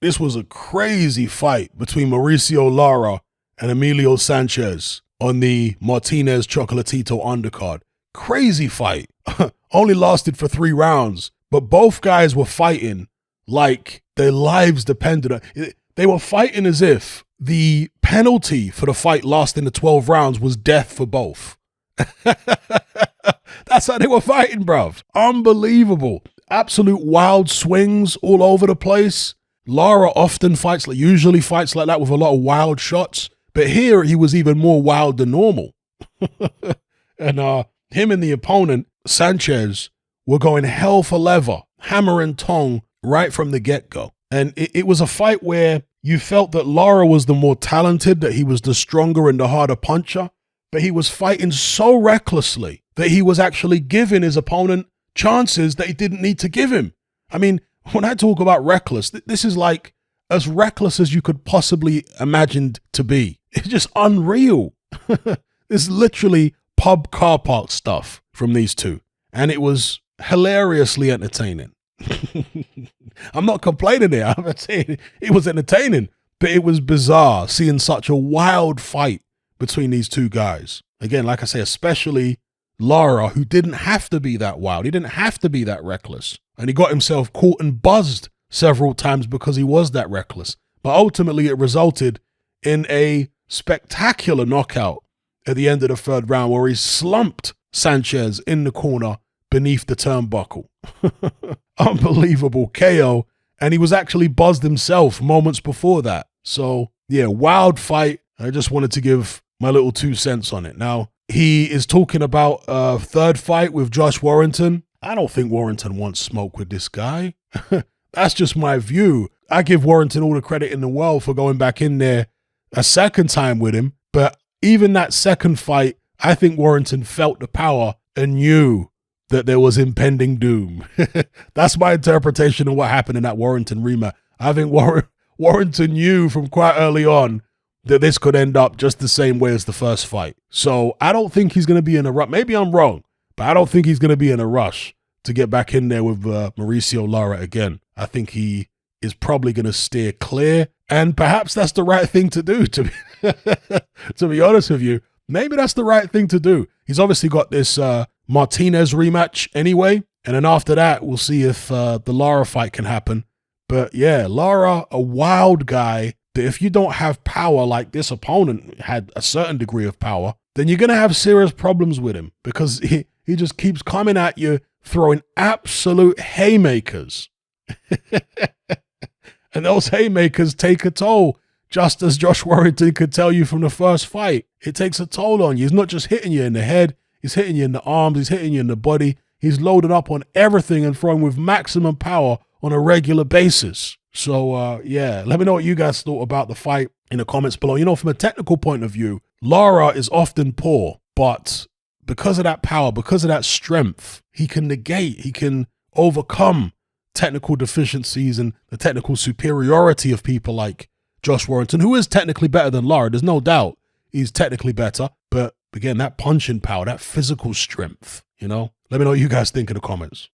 this was a crazy fight between Mauricio Lara and Emilio Sanchez on the Martinez Chocolatito undercard. Crazy fight. Only lasted for 3 rounds, but both guys were fighting like their lives depended on it. They were fighting as if the penalty for the fight lasting the 12 rounds was death for both. That's how they were fighting, bruv. Unbelievable. Absolute wild swings all over the place. Lara often usually fights like that with a lot of wild shots, but here he was even more wild than normal. And him and the opponent, Sanchez, were going hell for leather, hammer and tong right from the get-go. And it was a fight where you felt that Lara was the more talented, that he was the stronger and the harder puncher, but he was fighting so recklessly that he was actually giving his opponent chances that he didn't need to give him. I mean, when I talk about reckless, this is like as reckless as you could possibly imagine to be. It's just unreal. It's literally pub car park stuff from these two. And it was hilariously entertaining. I'm not complaining there. I'm saying it was entertaining, but it was bizarre seeing such a wild fight between these two guys. Again, like I say, especially Lara, who didn't have to be that wild. He didn't have to be that reckless. And he got himself caught and buzzed several times because he was that reckless. But ultimately, it resulted in a spectacular knockout at the end of the 3rd round where he slumped Sanchez in the corner beneath the turnbuckle. Unbelievable KO. And he was actually buzzed himself moments before that. So, yeah, wild fight. I just wanted to give my little 2 cents on it. Now, he is talking about a 3rd fight with Josh Warrington. I don't think Warrington wants smoke with this guy. That's just my view. I give Warrington all the credit in the world for going back in there a 2nd time with him. But even that 2nd fight, I think Warrington felt the power and knew that there was impending doom. That's my interpretation of what happened in that Warrington rematch. I think Warrington knew from quite early on that this could end up just the same way as the 1st fight. So I don't think he's going to be in a rush. Maybe I'm wrong, but I don't think he's going to be in a rush to get back in there with Mauricio Lara again. I think he is probably going to steer clear, and perhaps that's the right thing to do, to be honest with you. Maybe that's the right thing to do. He's obviously got this Martinez rematch anyway, and then after that, we'll see if the Lara fight can happen. But yeah, Lara, a wild guy, that if you don't have power like this opponent had a certain degree of power, then you're going to have serious problems with him because he just keeps coming at you, throwing absolute haymakers. And those haymakers take a toll, just as Josh Warrington could tell you from the 1st fight. It takes a toll on you. He's not just hitting you in the head, he's hitting you in the arms, he's hitting you in the body. He's loaded up on everything and throwing with maximum power on a regular basis. So, yeah, let me know what you guys thought about the fight in the comments below. You know, from a technical point of view, Lara is often poor, but because of that power, because of that strength, he can overcome technical deficiencies and the technical superiority of people like Josh Warrington, who is technically better than Lara. There's no doubt he's technically better. But again, that punching power, that physical strength, you know, let me know what you guys think in the comments.